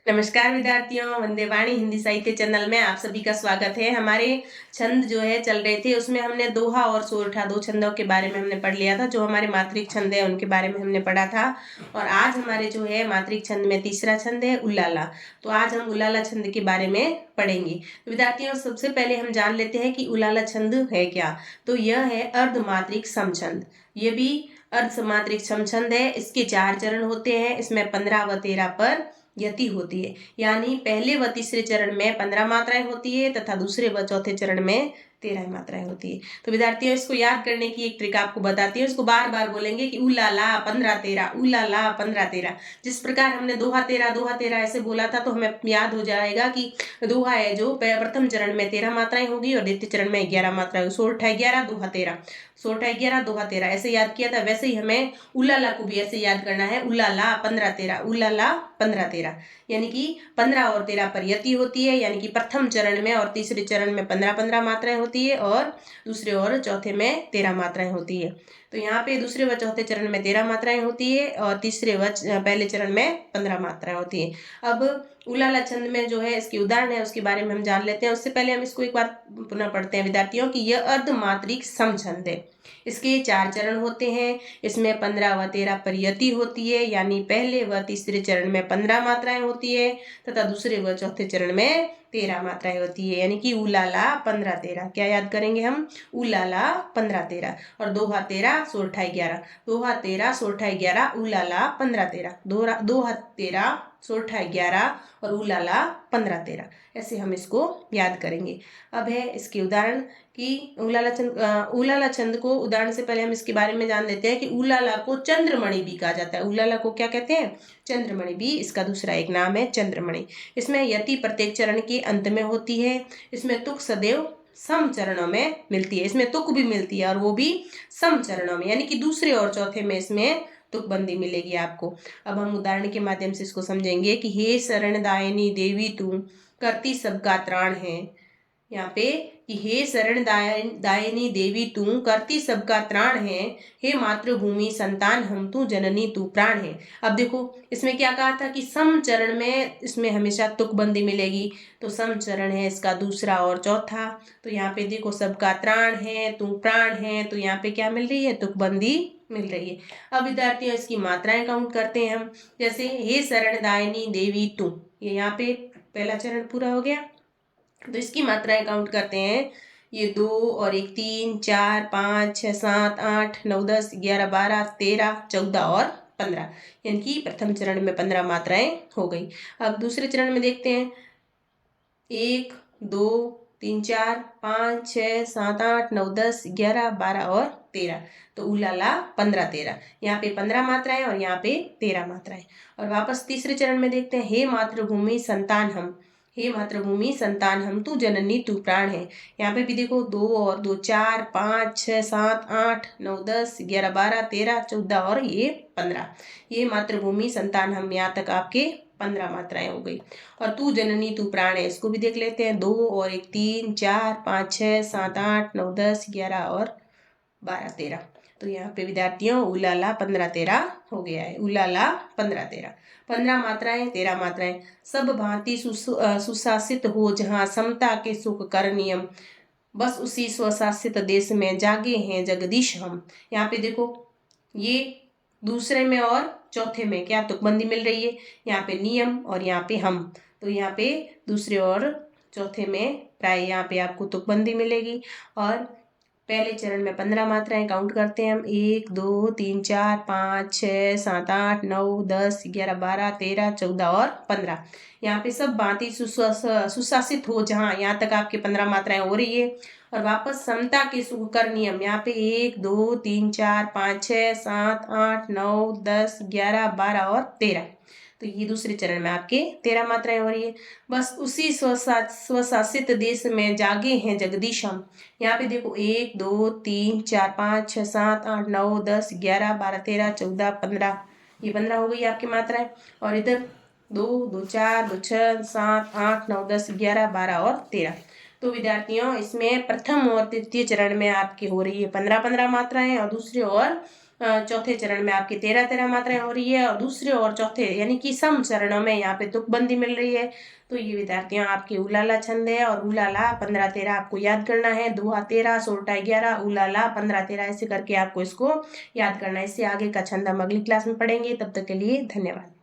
नमस्कार विद्यार्थियों, वंदे वाणी हिंदी साहित्य चैनल में आप सभी का स्वागत है। हमारे छंद जो है चल रहे थे, उसमें हमने दोहा और सोरठा दो छंदों के बारे में हमने पढ़ लिया था। जो हमारे मात्रिक छंद है उनके बारे में हमने पढ़ा था। और आज हमारे जो है मात्रिक छंद में तीसरा छंद है उल्लाला। तो आज हम उल्लाला छंद के बारे में पढ़ेंगे। तो विद्यार्थियों, सबसे पहले हम जान लेते हैं कि उल्लाला छंद है क्या। तो यह है अर्धमात्रिक समछंद। ये भी अर्धमात्रिक समछंद है। इसके 4 चरण होते हैं। इसमें 15 व 13 पर यति होती है, यानी पहले व तीसरे चरण में 15 मात्राएं होती है तथा दूसरे व चौथे चरण में 13 मात्राएं होती है। तो विद्यार्थियों, इसको याद करने की एक ट्रिक आपको बताती हूँ। इसको बार बार बोलेंगे कि उलाला 15 13, उलाला 15 13। जिस प्रकार हमने दोहा तेरा ऐसे बोला था, तो हमें याद हो जाएगा कि दोहा है जो प्रथम चरण में 13 मात्राएं होगी और द्वितीय चरण में 11 मात्राएं। सोरठा 11, दोहा 13, सोरठा 11, दोहा 13 ऐसे याद किया था। वैसे ही हमें उलाला को भी ऐसे याद करना है। उलाला 15 13, उलाला 15 13, यानी कि 15 और 13 पर यति होती है, यानी कि प्रथम चरण में और तीसरे चरण में 15 15 मात्राएं होती है और दूसरे और चौथे में 13 मात्राएं होती है। तो यहाँ पे दूसरे व चौथे चरण में 13 मात्राएं होती है और तीसरे व पहले चरण में 15 मात्राएं होती है। अब उलाला छंद में जो है इसके उदाहरण है, उसके बारे में हम जान लेते हैं। उससे पहले हम इसको एक बार पुनः पढ़ते हैं विद्यार्थियों कि यह अर्धमात्रिक समछंद है। इसके 4 चरण होते हैं। इसमें 15 व 13 पर यति होती है, यानी पहले व तीसरे चरण में 15 मात्राएं होती है तथा दूसरे व चौथे चरण में 13 मात्राएं होती है, यानी कि उलाला 15 13। क्या याद करेंगे हम? उलाला 15 13 और दोहा 13 सोरठा 11, दोहा 13 सोरठा 11, उलाला 15 13, दोहा 13 सोरठा 11 और उलाला 15 13। ऐसे हम इसको याद करेंगे। अब है इसके उदाहरण कि उलाला छंद को उदाहरण से पहले हम इसके बारे में जान लेते हैं कि उलाला को चंद्रमणि भी कहा जाता है। उलाला को क्या कहते हैं? चंद्रमणि भी इसका दूसरा एक नाम है, चंद्रमणि। इसमें यति प्रत्येक चरण के अंत में होती है। इसमें तुक सदैव सम चरणों में मिलती है। इसमें तुक भी मिलती है और वो भी सम चरणों में, यानी कि दूसरे और चौथे में इसमें तुकबंदी मिलेगी आपको। अब हम उदाहरण के माध्यम से इसको समझेंगे कि हे शरणदायिनी देवी तू करती सबका त्राण है। यहाँ पे कि हे शरण दायिनी देवी तू करती सबका त्राण है, हे मातृभूमि संतान हम तू जननी तू प्राण है। अब देखो इसमें क्या कहा था कि सम चरण में इसमें हमेशा तुकबंदी मिलेगी। तो सम चरण है इसका दूसरा और चौथा। तो यहाँ पे देखो सबका त्राण है, तू प्राण है, तो यहाँ पे क्या मिल रही है? तुकबंदी मिल रही है। अब विद्यार्थियों, इसकी मात्राएं काउंट करते हैं हम। जैसे हे शरणदायिनी देवी तू, ये यहाँ पे पहला चरण पूरा हो गया। तो इसकी मात्राएं काउंट करते हैं। ये 2 और 1 3 4 5 6 7 8 9 10 11 12 13 14 और 15, यानी कि प्रथम चरण में 15 मात्राएं हो गई। अब दूसरे चरण में देखते हैं। 1 2 3 4 5 6 7 8 9 10 11 12 और 13। तो उलाला 15 13, यहाँ पे 15 मात्राएं और यहाँ पे 13 मात्राएं। और वापस तीसरे चरण में देखते हैं। हे मातृभूमि संतान हम, हे मातृभूमि संतान हम तू जननी तू प्राण है। यहाँ पे भी देखो 2 और 2 4 5 6 7 8 9 10 11 12 13 14 और ये 15। ये मातृभूमि संतान हम, यहाँ तक आपके 15 मात्राएं हो गई। और तू जननी तू प्राण है, इसको भी देख लेते हैं। 2 और 1 3 4 5 6 7 8 9 10 11 और 12 13। तो यहाँ पे विद्यार्थियों उलाला 15 13 हो गया है। उलाला 15 13, 15 मात्राएं 13 मात्राएं। सब भांति सुशासित हो जहाँ समता के सुख कर नियम, बस उसी स्वशासित देश में जागे हैं जगदीश हम। यहाँ पे देखो ये दूसरे में और चौथे में क्या तुकबंदी मिल रही है? यहाँ पे नियम और यहाँ पे हम। तो यहाँ पे दूसरे और चौथे में प्राय यहाँ पे आपको तुकबंदी मिलेगी। और पहले चरण में 15 मात्राएं काउंट करते हैं हम। 1 2 3 4 5 6 7 8 9 10 11 12 13 14 और 15। यहाँ पे सब भांति सुशासित हो जहाँ, यहाँ तक आपके 15 मात्राएं हो रही है। और वापस समता के सुख कर नियम, यहाँ पे 1 2 3 4 5 6 7 8 9 10 11 12 और 13। तो ये दूसरे चरण में आपके 13 मात्राएं हो रही है। बस उसी स्वशासित देश में जागे हैं जगदीश हम। यहाँ पे देखो 1 2 3 4 5 6 7 8 9 10 11 12 13 14 15, ये 15 हो गई आपकी मात्राएं। और इधर 2 2 4 2 6 7 8 9 10 11 12 और 13। तो विद्यार्थियों, इसमें प्रथम और तृतीय चरण में आपकी हो रही है 15 15 मात्राएं और दूसरे और चौथे चरण में आपकी 13-13 मात्राएं हो रही है और दूसरे और चौथे यानी कि सम चरणों में यहाँ पे तुकबंदी मिल रही है। तो ये विद्यार्थियों आपके उलाला छंद है और उलाला 15-13 आपको याद करना है। दोहा 13, सोरठा 11, उलाला 15-13 ऐसे करके आपको इसको याद करना है। इससे आगे का छंद हम अगली क्लास में पढ़ेंगे। तब तक के लिए धन्यवाद।